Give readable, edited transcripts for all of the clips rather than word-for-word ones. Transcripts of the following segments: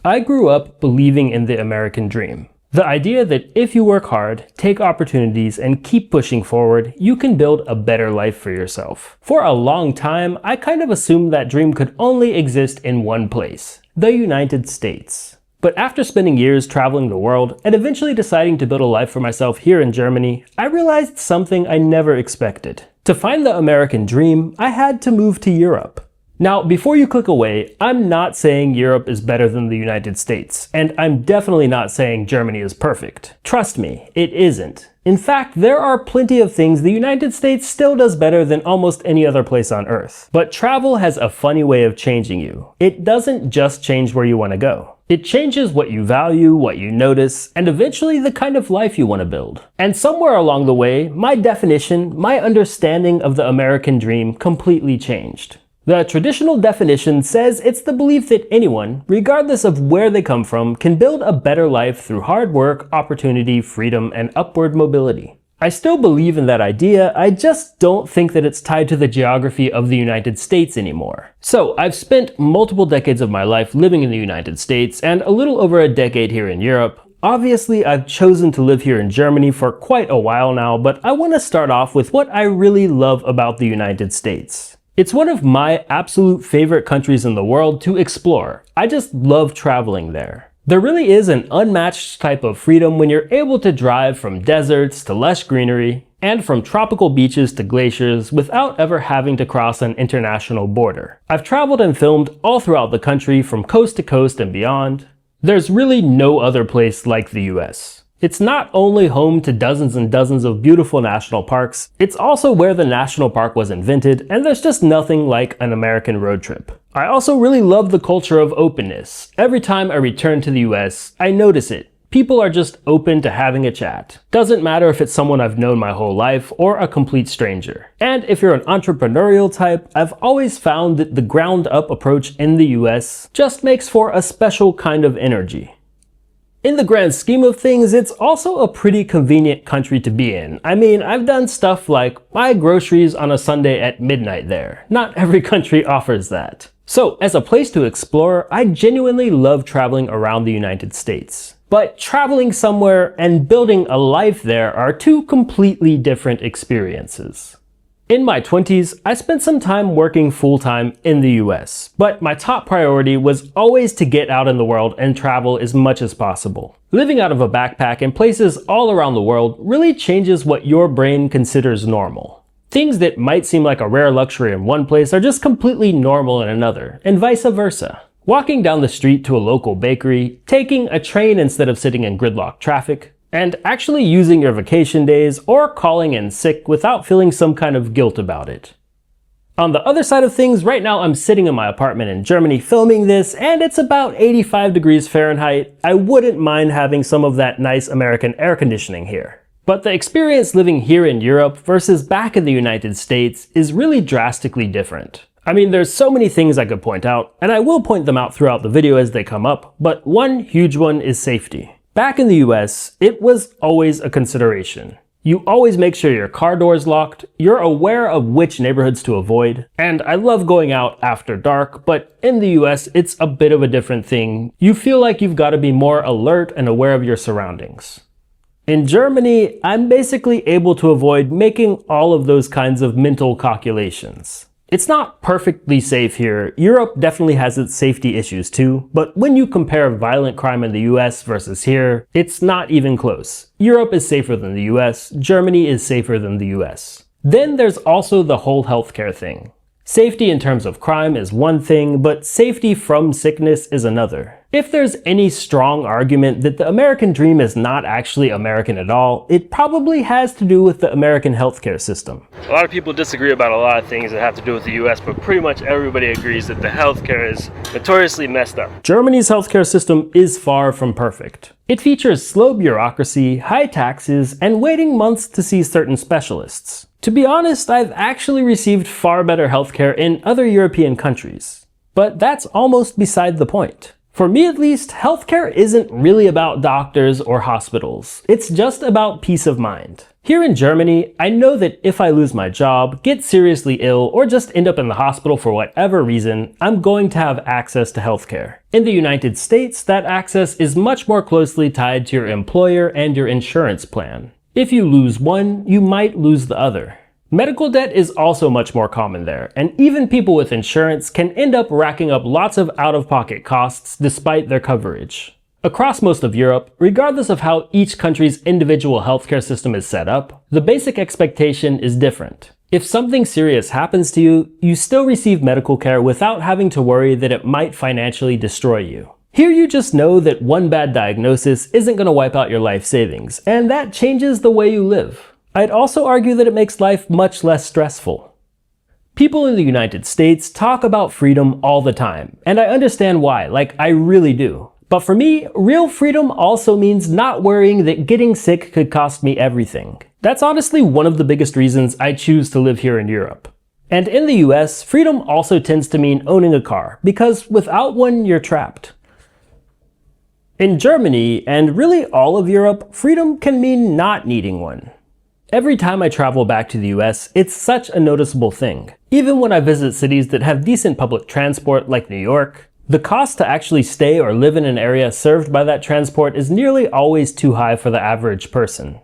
I grew up believing in the American dream. The idea that if you work hard, take opportunities, and keep pushing forward, you can build a better life for yourself. For a long time, I kind of assumed that dream could only exist in one place, the United States. But after spending years traveling the world and eventually deciding to build a life for myself here in Germany, I realized something I never expected. To find the American dream, I had to move to Europe. Now, before you click away, I'm not saying Europe is better than the United States, and I'm definitely not saying Germany is perfect. Trust me, it isn't. In fact, there are plenty of things the United States still does better than almost any other place on Earth. But travel has a funny way of changing you. It doesn't just change where you want to go. It changes what you value, what you notice, and eventually the kind of life you want to build. And somewhere along the way, my definition, my understanding of the American dream completely changed. The traditional definition says it's the belief that anyone, regardless of where they come from, can build a better life through hard work, opportunity, freedom, and upward mobility. I still believe in that idea, I just don't think that it's tied to the geography of the United States anymore. So, I've spent multiple decades of my life living in the United States and a little over a decade here in Europe. Obviously, I've chosen to live here in Germany for quite a while now, but I want to start off with what I really love about the United States. It's one of my absolute favorite countries in the world to explore. I just love traveling there. There really is an unmatched type of freedom when you're able to drive from deserts to lush greenery and from tropical beaches to glaciers without ever having to cross an international border. I've traveled and filmed all throughout the country from coast to coast and beyond. There's really no other place like the US. It's not only home to dozens and dozens of beautiful national parks, it's also where the national park was invented, and there's just nothing like an American road trip. I also really love the culture of openness. Every time I return to the US, I notice it. People are just open to having a chat. Doesn't matter if it's someone I've known my whole life or a complete stranger. And if you're an entrepreneurial type, I've always found that the ground-up approach in the US just makes for a special kind of energy. In the grand scheme of things, it's also a pretty convenient country to be in. I mean, I've done stuff like buy groceries on a Sunday at midnight there. Not every country offers that. So, as a place to explore, I genuinely love traveling around the United States. But traveling somewhere and building a life there are two completely different experiences. In my 20s, I spent some time working full-time in the US, but my top priority was always to get out in the world and travel as much as possible. Living out of a backpack in places all around the world really changes what your brain considers normal. Things that might seem like a rare luxury in one place are just completely normal in another, and vice versa. Walking down the street to a local bakery, taking a train instead of sitting in gridlock traffic, and actually using your vacation days or calling in sick without feeling some kind of guilt about it. On the other side of things, right now I'm sitting in my apartment in Germany filming this, and it's about 85 degrees Fahrenheit. I wouldn't mind having some of that nice American air conditioning here. But the experience living here in Europe versus back in the United States is really drastically different. I mean, there's so many things I could point out, and I will point them out throughout the video as they come up, but one huge one is safety. Back in the US, it was always a consideration. You always make sure your car door's locked, you're aware of which neighborhoods to avoid, and I love going out after dark, but in the US, it's a bit of a different thing. You feel like you've got to be more alert and aware of your surroundings. In Germany, I'm basically able to avoid making all of those kinds of mental calculations. It's not perfectly safe here. Europe definitely has its safety issues too, but when you compare violent crime in the US versus here, it's not even close. Europe is safer than the US, Germany is safer than the US. Then there's also the whole healthcare thing. Safety in terms of crime is one thing, but safety from sickness is another. If there's any strong argument that the American dream is not actually American at all, it probably has to do with the American healthcare system. A lot of people disagree about a lot of things that have to do with the US, but pretty much everybody agrees that the healthcare is notoriously messed up. Germany's healthcare system is far from perfect. It features slow bureaucracy, high taxes, and waiting months to see certain specialists. To be honest, I've actually received far better healthcare in other European countries. But that's almost beside the point. For me at least, healthcare isn't really about doctors or hospitals. It's just about peace of mind. Here in Germany, I know that if I lose my job, get seriously ill, or just end up in the hospital for whatever reason, I'm going to have access to healthcare. In the United States, that access is much more closely tied to your employer and your insurance plan. If you lose one, you might lose the other. Medical debt is also much more common there, and even people with insurance can end up racking up lots of out-of-pocket costs despite their coverage. Across most of Europe, regardless of how each country's individual healthcare system is set up, the basic expectation is different. If something serious happens to you, you still receive medical care without having to worry that it might financially destroy you. Here you just know that one bad diagnosis isn't going to wipe out your life savings, and that changes the way you live. I'd also argue that it makes life much less stressful. People in the United States talk about freedom all the time, and I understand why, like I really do. But for me, real freedom also means not worrying that getting sick could cost me everything. That's honestly one of the biggest reasons I choose to live here in Europe. And in the US, freedom also tends to mean owning a car, because without one, you're trapped. In Germany, and really all of Europe, freedom can mean not needing one. Every time I travel back to the US, it's such a noticeable thing. Even when I visit cities that have decent public transport like New York, the cost to actually stay or live in an area served by that transport is nearly always too high for the average person.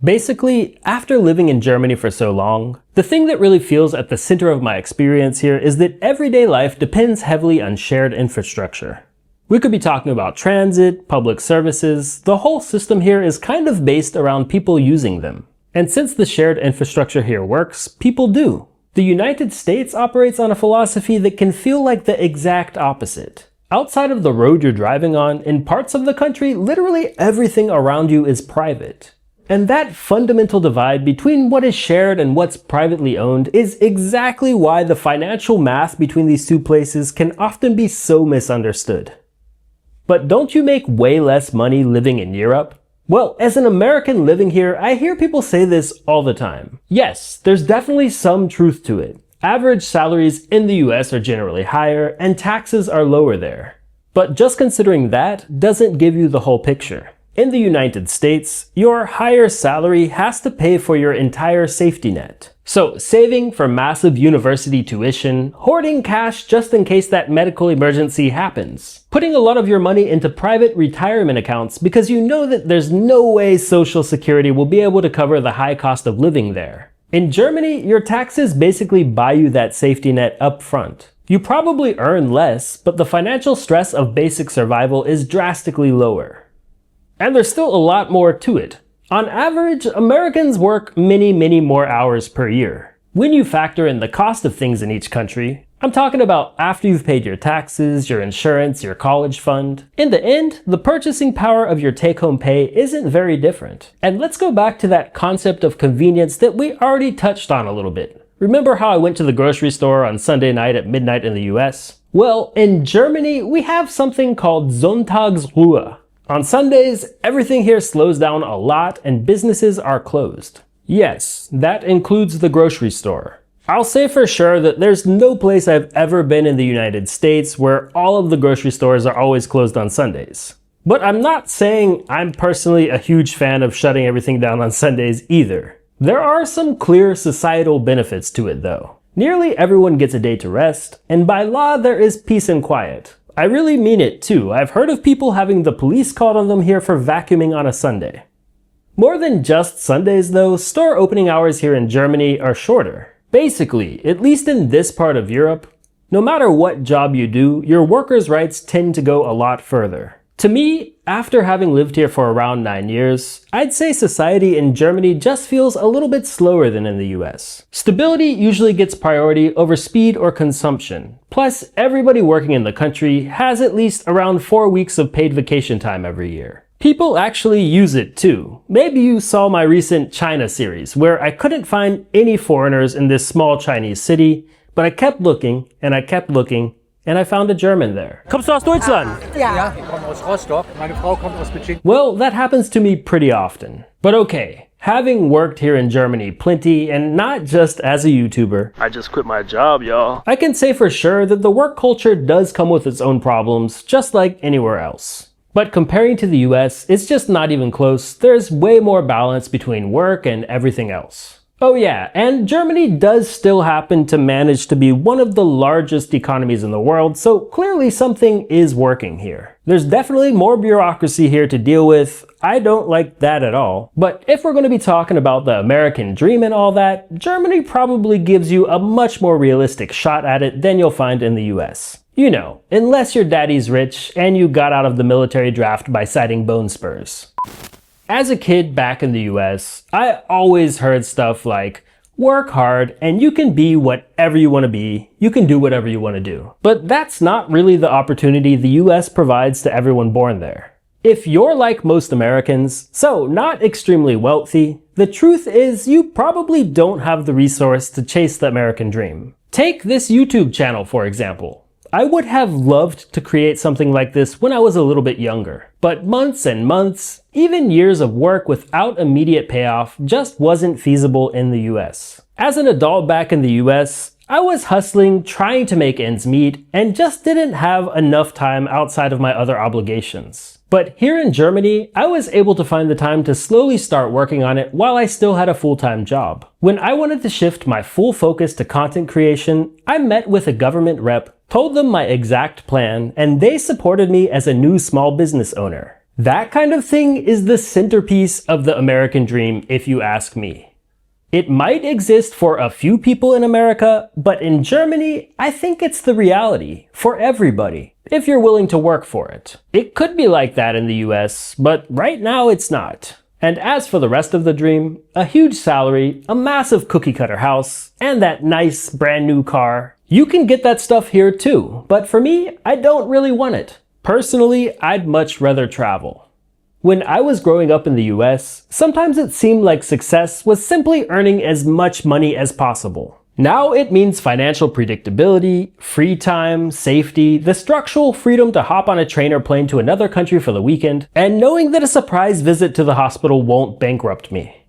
Basically, after living in Germany for so long, the thing that really feels at the center of my experience here is that everyday life depends heavily on shared infrastructure. We could be talking about transit, public services. The whole system here is kind of based around people using them. And since the shared infrastructure here works, people do. The United States operates on a philosophy that can feel like the exact opposite. Outside of the road you're driving on, in parts of the country, literally everything around you is private. And that fundamental divide between what is shared and what's privately owned is exactly why the financial math between these two places can often be so misunderstood. But don't you make way less money living in Europe? Well, as an American living here, I hear people say this all the time. Yes, there's definitely some truth to it. Average salaries in the US are generally higher, and taxes are lower there. But just considering that doesn't give you the whole picture. In the United States, your higher salary has to pay for your entire safety net. So, saving for massive university tuition, hoarding cash just in case that medical emergency happens, putting a lot of your money into private retirement accounts because you know that there's no way Social Security will be able to cover the high cost of living there. In Germany, your taxes basically buy you that safety net up front. You probably earn less, but the financial stress of basic survival is drastically lower. And there's still a lot more to it. On average, Americans work many more hours per year. When you factor in the cost of things in each country, I'm talking about after you've paid your taxes, your insurance, your college fund. In the end, the purchasing power of your take-home pay isn't very different. And let's go back to that concept of convenience that we already touched on a little bit. Remember how I went to the grocery store on Sunday night at midnight in the US? Well, in Germany, we have something called Sonntagsruhe. On Sundays, everything here slows down a lot and businesses are closed. Yes, that includes the grocery store. I'll say for sure that there's no place I've ever been in the United States where all of the grocery stores are always closed on Sundays. But I'm not saying I'm personally a huge fan of shutting everything down on Sundays either. There are some clear societal benefits to it though. Nearly everyone gets a day to rest, and by law there is peace and quiet. I really mean it too. I've heard of people having the police called on them here for vacuuming on a Sunday. More than just Sundays though, store opening hours here in Germany are shorter. Basically, at least in this part of Europe, no matter what job you do, your workers' rights tend to go a lot further. To me, after having lived here for around 9 years, I'd say society in Germany just feels a little bit slower than in the US. Stability usually gets priority over speed or consumption. Plus, everybody working in the country has at least around 4 weeks of paid vacation time every year. People actually use it too. Maybe you saw my recent China series, where I couldn't find any foreigners in this small Chinese city, but I kept looking, and I kept looking, and I found a German there. Kommst du aus Deutschland? Ja, ich komme aus Rostock. Meine Frau kommt aus Beijing. Well, that happens to me pretty often. But okay, Having worked here in Germany plenty, and not just as a YouTuber, I just quit my job, y'all, I can say for sure that the work culture does come with its own problems, just like anywhere else. But comparing to the US, it's just not even close. There's way more balance between work and everything else. Oh yeah, and Germany does still happen to manage to be one of the largest economies in the world, so clearly something is working here. There's definitely more bureaucracy here to deal with. I don't like that at all. But if we're going to be talking about the American dream and all that, Germany probably gives you a much more realistic shot at it than you'll find in the US. You know, unless your daddy's rich and you got out of the military draft by citing bone spurs. As a kid back in the US, I always heard stuff like, work hard and you can be whatever you want to be, you can do whatever you want to do. But that's not really the opportunity the US provides to everyone born there. If you're like most Americans, so not extremely wealthy, the truth is you probably don't have the resource to chase the American dream. Take this YouTube channel, for example. I would have loved to create something like this when I was a little bit younger, but months and months, even years of work without immediate payoff just wasn't feasible in the US. As an adult back in the US, I was hustling, trying to make ends meet, and just didn't have enough time outside of my other obligations. But here in Germany, I was able to find the time to slowly start working on it while I still had a full-time job. When I wanted to shift my full focus to content creation, I met with a government rep, told them my exact plan, and they supported me as a new small business owner. That kind of thing is the centerpiece of the American dream, if you ask me. It might exist for a few people in America, but in Germany, I think it's the reality for everybody, if you're willing to work for it. It could be like that in the US, but right now it's not. And as for the rest of the dream, a huge salary, a massive cookie cutter house, and that nice brand new car, you can get that stuff here too, but for me, I don't really want it. Personally, I'd much rather travel. When I was growing up in the US, sometimes it seemed like success was simply earning as much money as possible. Now it means financial predictability, free time, safety, the structural freedom to hop on a train or plane to another country for the weekend, and knowing that a surprise visit to the hospital won't bankrupt me.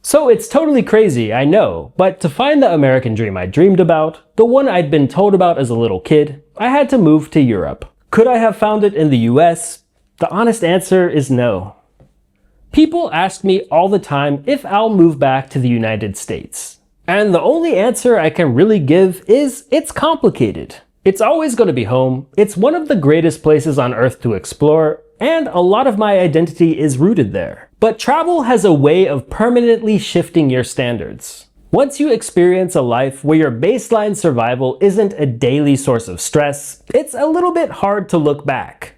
So it's totally crazy, I know, but to find the American dream I dreamed about, the one I'd been told about as a little kid, I had to move to Europe. Could I have found it in the US? The honest answer is no. People ask me all the time if I'll move back to the United States. And the only answer I can really give is it's complicated. It's always going to be home, it's one of the greatest places on earth to explore, and a lot of my identity is rooted there. But travel has a way of permanently shifting your standards. Once you experience a life where your baseline survival isn't a daily source of stress, it's a little bit hard to look back.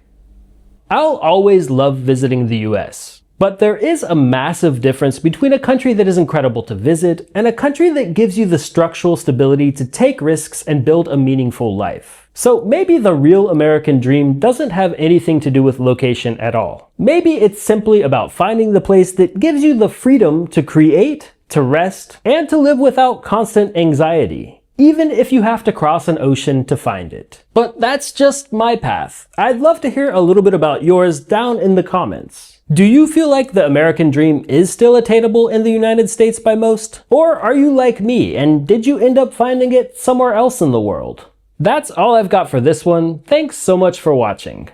I'll always love visiting the US, but there is a massive difference between a country that is incredible to visit and a country that gives you the structural stability to take risks and build a meaningful life. So maybe the real American dream doesn't have anything to do with location at all. Maybe it's simply about finding the place that gives you the freedom to create, to rest, and to live without constant anxiety, even if you have to cross an ocean to find it. But that's just my path. I'd love to hear a little bit about yours down in the comments. Do you feel like the American dream is still attainable in the United States by most? Or are you like me and did you end up finding it somewhere else in the world? That's all I've got for this one. Thanks so much for watching.